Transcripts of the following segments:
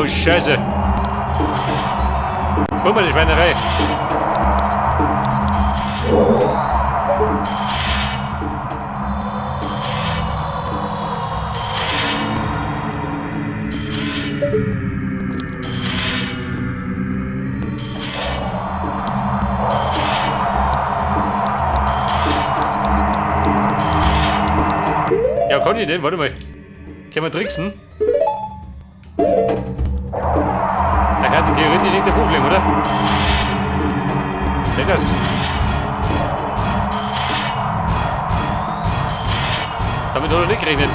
Oh, Scheiße. Guck mal, die Schweinerei. Ja, kann ich denn? Warte mal. Können wir tricksen? Da kann die theoretisch nicht der Buffling, oder? Denk das. Damit hat er nicht gerechnet.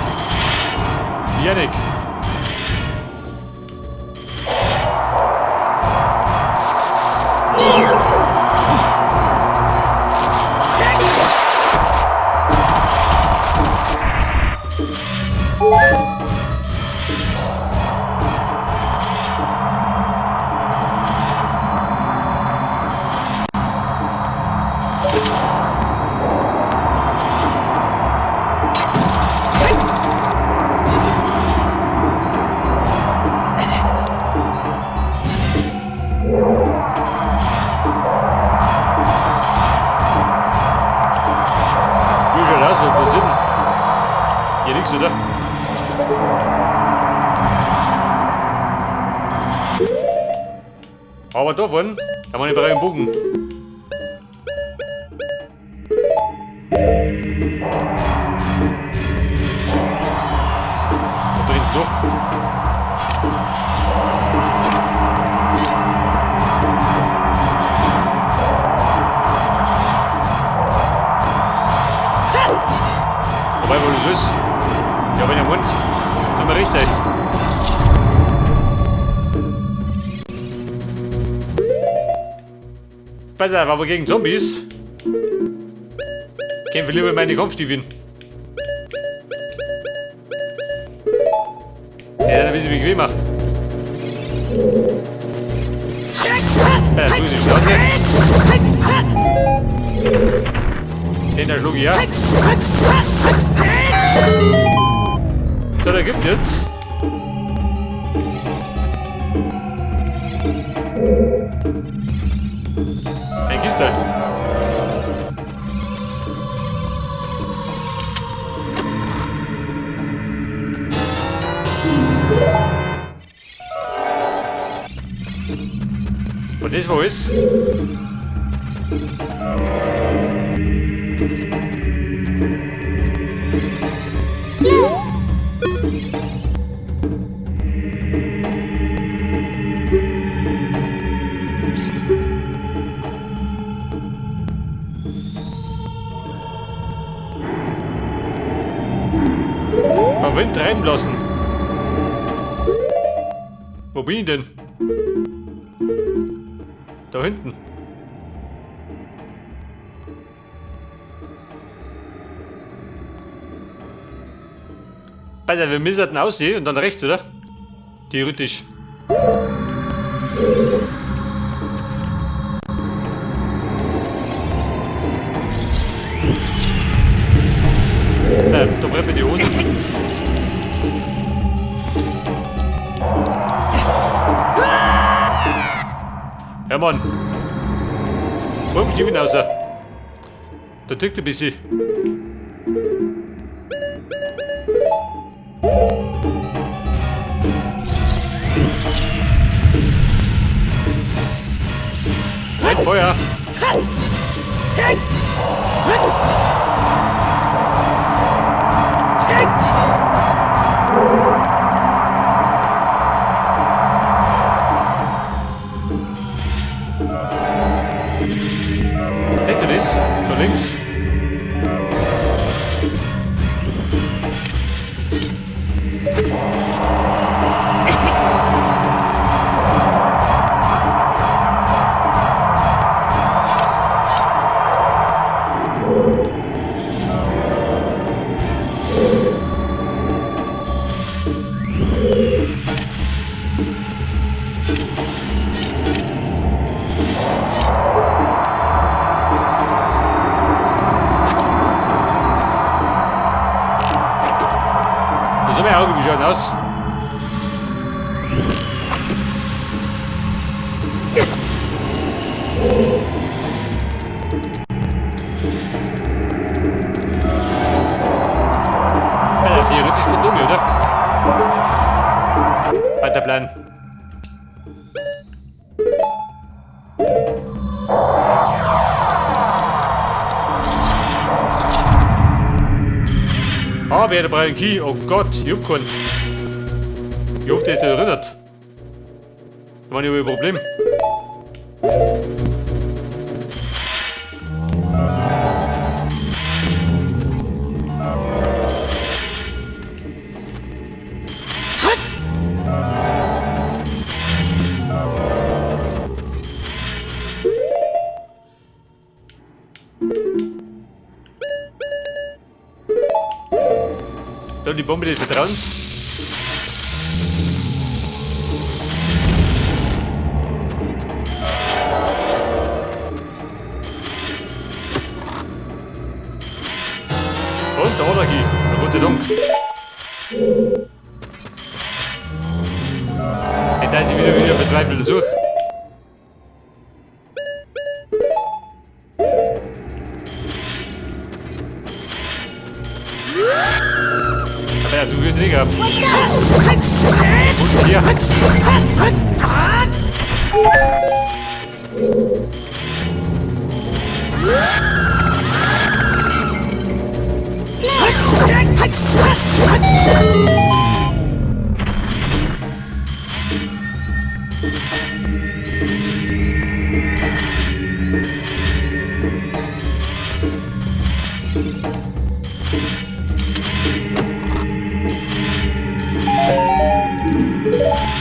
Janik. Wie schaut aus, was passiert denn? Hier nichts, oder? Aber da vorne, da haben wir den Bereich im Bogen. Da drin noch. Wobei, wo das ist? Ja, wenn der Mund. Tut mir richtig. Pass auf, aber gegen Zombies kämpfe lieber meine Kampfstiefeln. Ja, dann will ich mich bequemer. Du sie Schnauze. Den da schlug ich ja. So, da gibt's jetzt. Ein Kiste. Und das wo ist? Mal Wind treiben lassen. Wo bin ich denn? Da hinten. Bei der wir müssten aussehen und dann rechts, oder? Theoretisch. Da brennt mir die Hose. Ja, Mann. Wo bin ich hinaus? Da tickt ein bisschen. Ein Feuer. Denkt ihr das? So links. Das ist mein Auge, wie schaut aus? Plan. Ah, wer braucht einen Key? Oh Gott, ich hab keinen. Ich hoffe, der ist erinnert. Ich meine, ich habe ein Problem. Dann die Bombe des Vertrauens. Und da hat er hier. Na Gott sei Dank. Jetzt ist sie wieder verzweifelt suche. Aber ja, du wirst nicht auf. Und hier.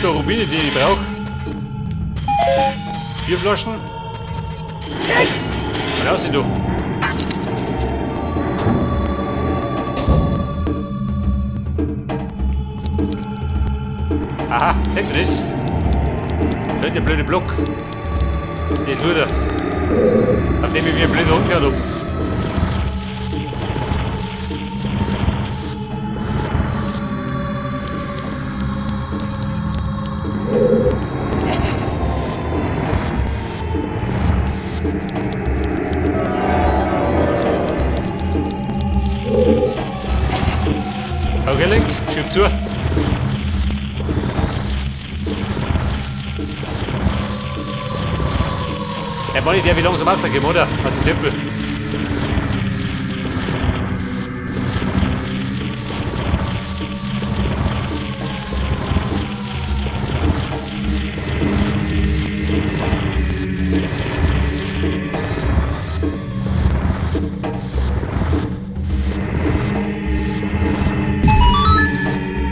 So, Rubine, die ich brauche. 4 Flaschen. Und aus sind du. Aha, hinten ist. Da ist der blöde Block. Der ist nur da. Nachdem ich mir einen blöden Hund gehört habe. Okay, Link, schieb zu. Er war nicht der, wie langsam Wasser geben, oder? An den Tempel.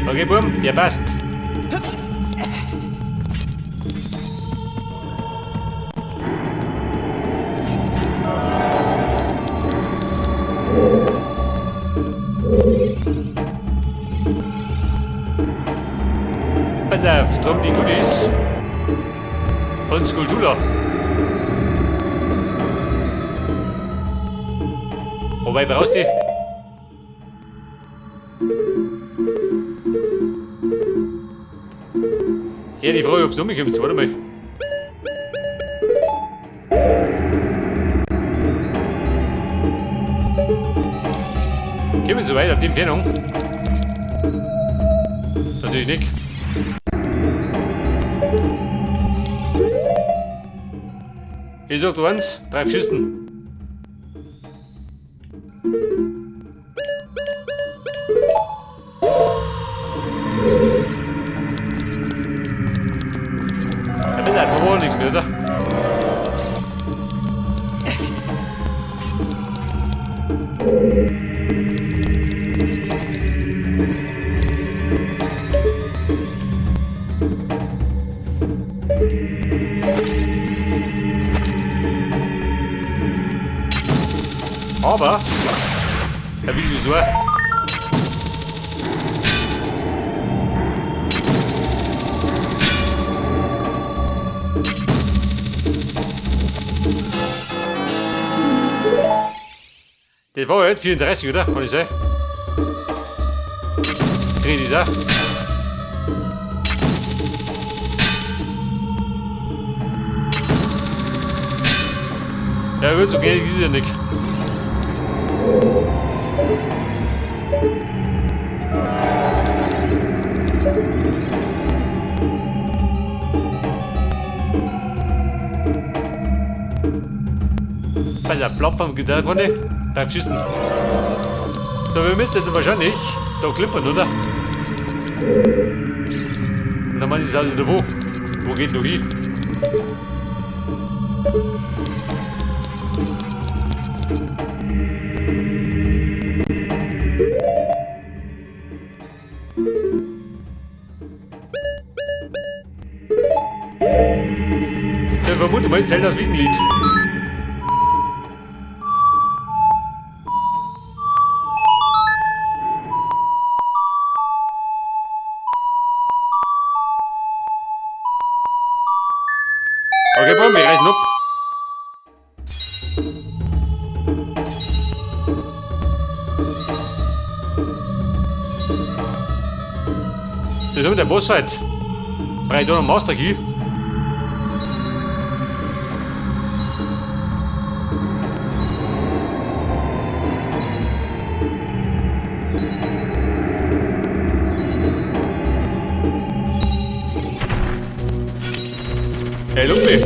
Okay, Boom, der passt. Pass auf, drum die Goodies. Und Skuldula. Wobei brauchst du? Ja, die Frage, ob du umkommst, warte mal. Gehen wir so weit auf die Entfernung? Natürlich nicht. Ich sag du eins, 3 Schüssen. Da war nichts mehr, oder? Aber, da will ich so. Das war jetzt 34, oder? Kann ich sagen? Dreh dieser. Ja gut, so geht es ja nicht. Plattform geht da runter. Drauf schießen. So, wir müssen jetzt wahrscheinlich da klippern, oder? Und dann meine ich also da wo? Wo geht noch hin? Ich vermute mal, zählt das Wiegenlied. Okay, boom, wir reißen ab. Das ist der Bossfight. Brauche ich da noch einen Master Key? Hey, Lumpi!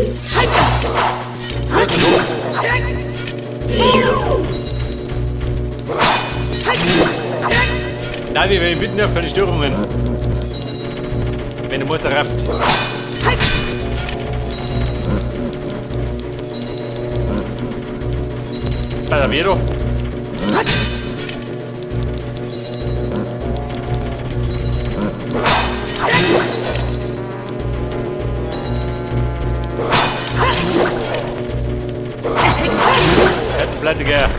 Nein, wenn ich bitten darf, keine Störungen. Wenn die Mutter rafft. Bei der Vero. Pleite gell.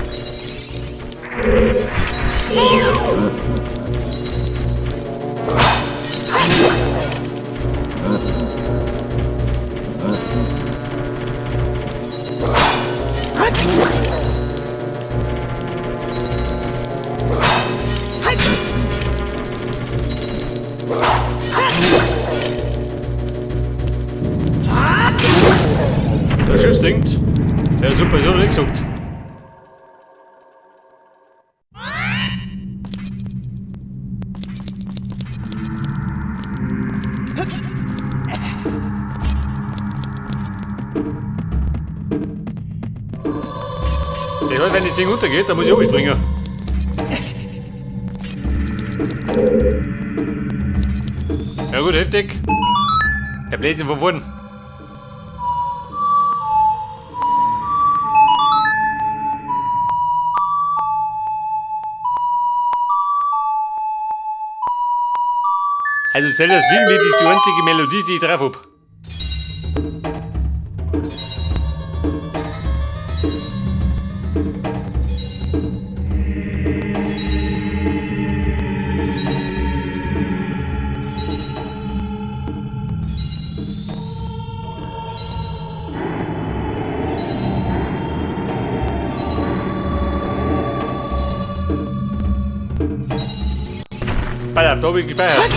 Das Schiff sinkt. Der super, so nichts sucht. Ich weiß, wenn das Ding untergeht, dann muss ich hochspringen. Ja gut, heftig. Der bläht ihn von vorn. Also Zeldas Wiegenlied ist die einzige Melodie, die ich drauf hab. Para, da hab ich gespeichert.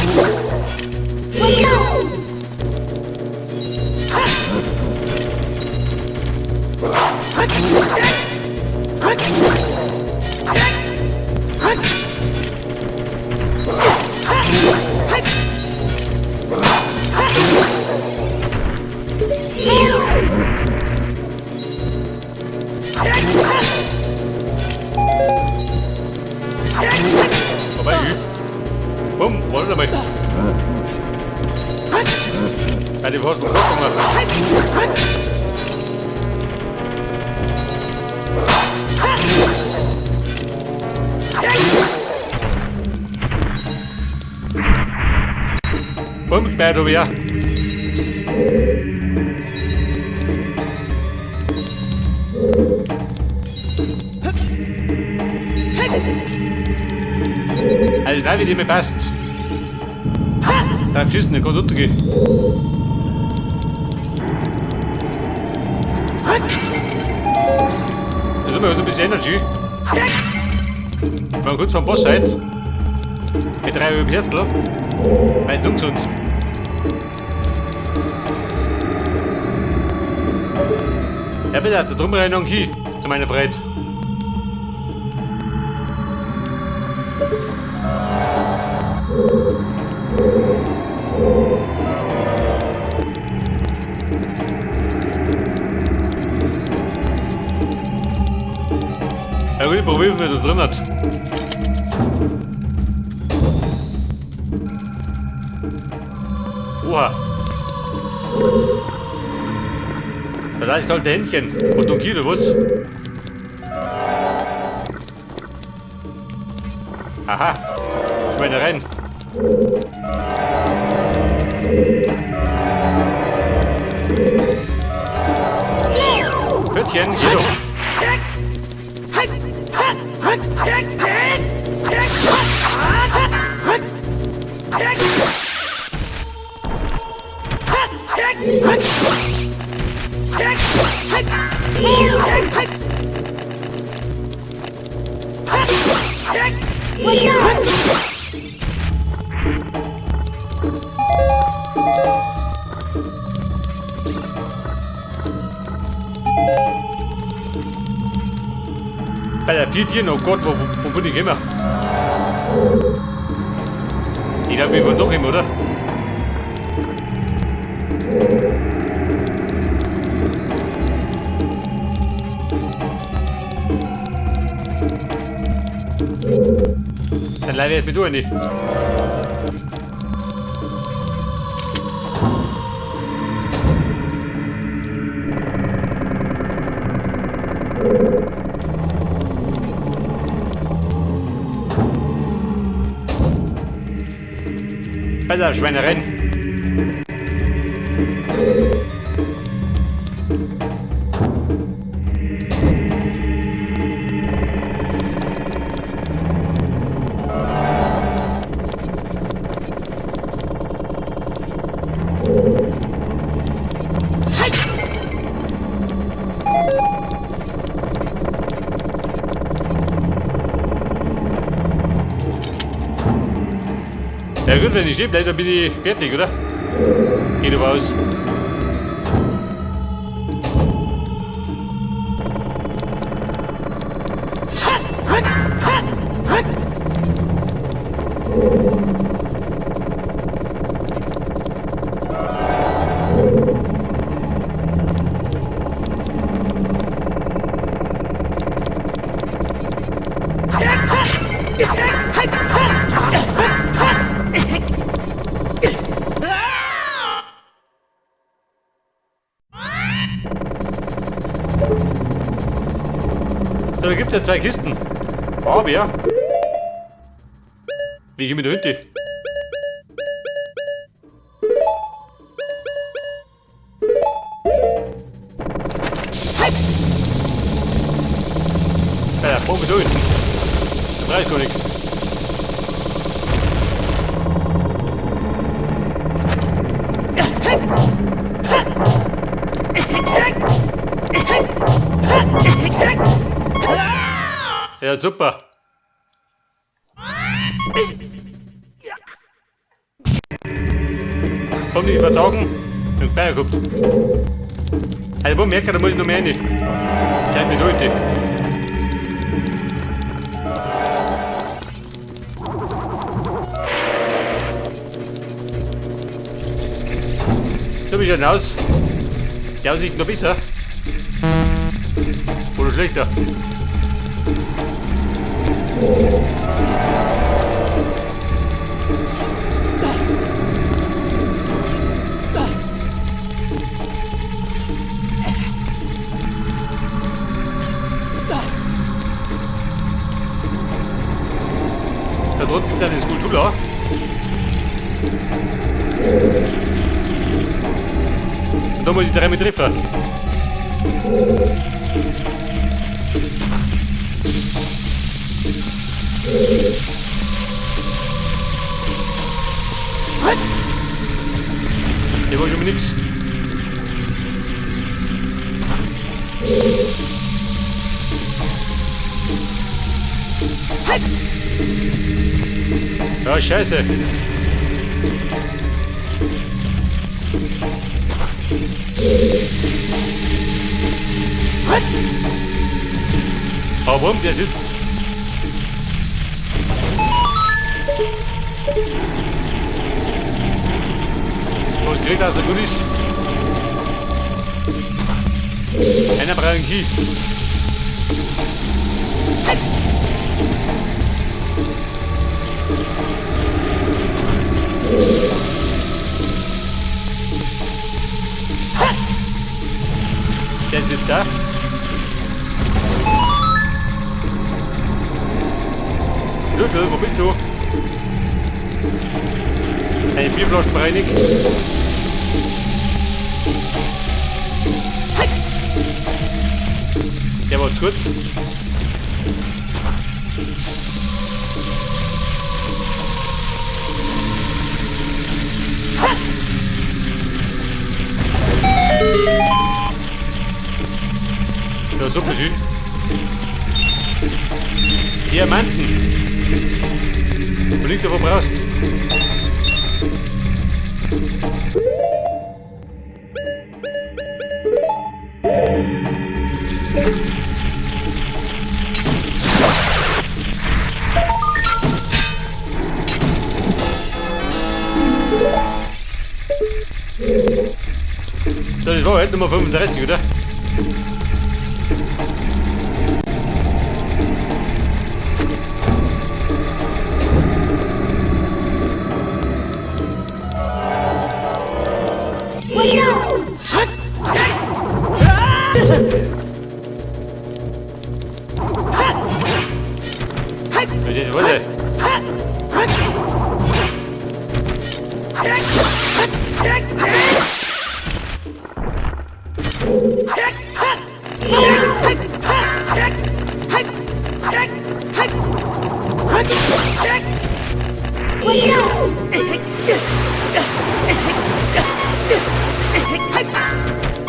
Vorbei, bumm, wollen wir mal. Ja, die Wurst vom Kopf gemacht. Bumm, sperrt du wieder. Also, nein, wie die mir passt. Darf schießen, der kann untergehen. Da sind wir halt ein bisschen Energy. Mal kurz vom Boss seid. Mit 3 über Herzl. Weil es ungesund. Ja bitte, da drum rein noch ein Key. Zu meiner Freude. prüfen, wer da drin hat. Oha. Das heißt kalte Händchen. Und Donkey, oder was? Aha. Schweinereien. Pöttchen, geh doch. Bei der 4 Tieren, oh Gott, wo bin ich immer? Ich glaube, wir wollen doch immer, oder? Dann leider jetzt mit du nicht. Bei der Schweinereien. Ja gut, wenn ich stehe bleibe, dann bin ich fertig, oder? Geh du raus. Da gibt es ja 2 Kisten. Aber ja. Wie gehen wir da hinten? Ja, brauchen wir da hinten. Da brauche ich gar nichts. Ja, super. Komm nicht übertragen und Bayer gehabt. Also, wo merkt, da muss ich noch mehr rein. Gleich mit heute. So wie schaut aus. Die Aussicht noch besser. Oder schlechter. Da drunten gibt es eine Skulptur. Da muss ich da rein mit treffen. Der war schon mal nix. Ja, scheiße. Aber warum der sitzt? Was kriegt er so gut ist? Einer braucht einen Key. Der ist da. Würfel, wo bist du? Eine Bierflasche bereinigt. Der war zu kurz. Ja, super schön. Diamanten. Wo liegt der, wo brauchst? So, das war halt Nummer 35, oder? Warte.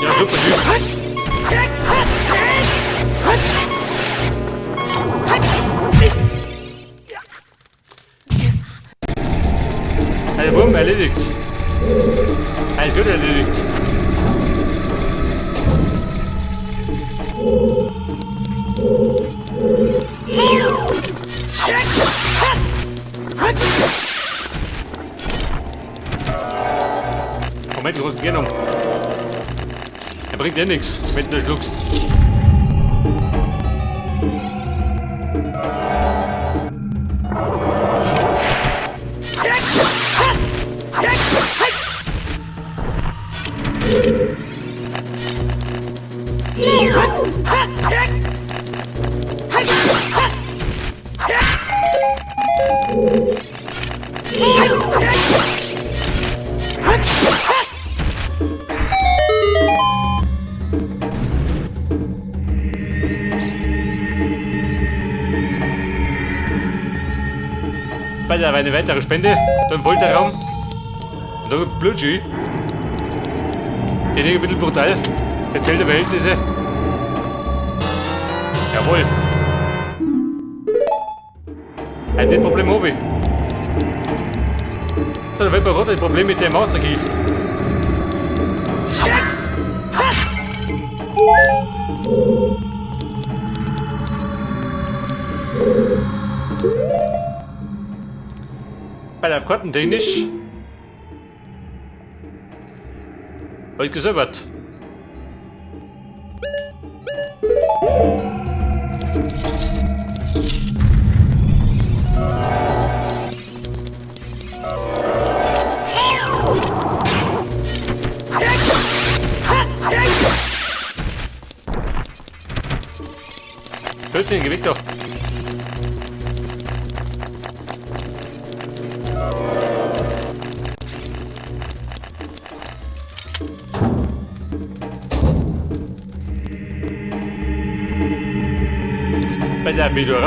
Ja, super schön. Ein Wurm erledigt. Ein Gut erledigt. Moment, ich rufe ihn um. Er bringt dir nichts, wenn du schluckst. Bei der eine weitere Spende, da im Folterraum. Und da gibt Blutschü. Den ein bisschen brutal. Erzählte Verhältnisse. Jawohl. Ein das Problem habe ich. So, da wird man gerade ein Problem mit der Mausterkiste. Bei der Kartentechnisch habe ich gesäubert. Plötzlich Gewicht doch. Bei der Bildung.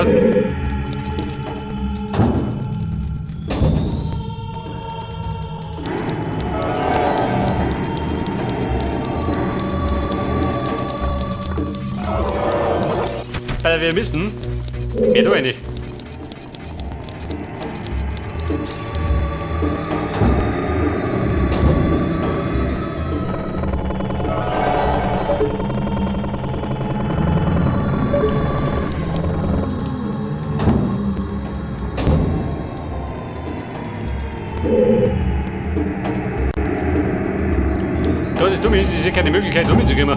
Weil wir müssen. Geh du nicht. Das Dumme ist, es ist keine Möglichkeit, umzugehen.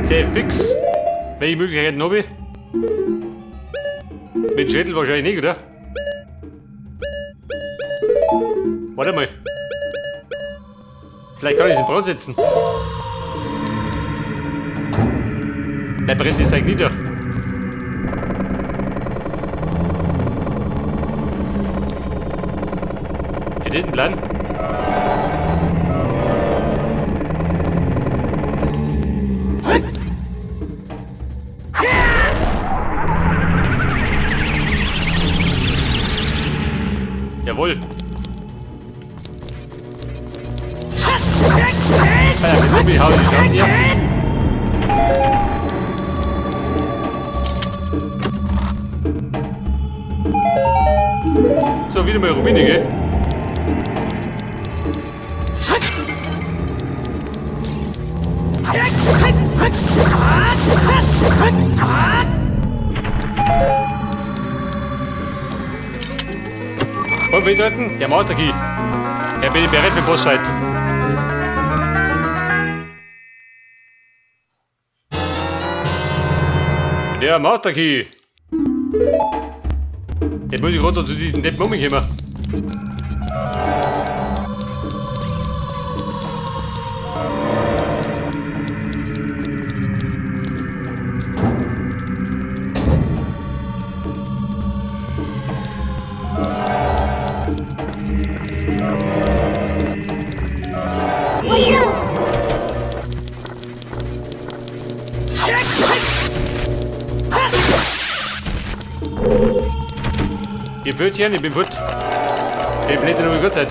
Sehr fix. Welche Möglichkeiten habe ich? Mit dem Schädel wahrscheinlich nicht, oder? Warte mal. Vielleicht kann ich es in Brand setzen. Dann brennt das eigentlich nieder. Hätte ich einen Plan? Jawohl. Ja, mit Lobby hau ich an, ja. So, wieder mal Rubine, gell? Und wir drücken, der Mauterkey. Er bin bereit für Bossfight. Der Mauterkey. Jetzt muss ich runter zu diesen Depp Mummi kommen. Ihr Pfötchen, ich bin Put. Ich bin blöd, wie Gott hat.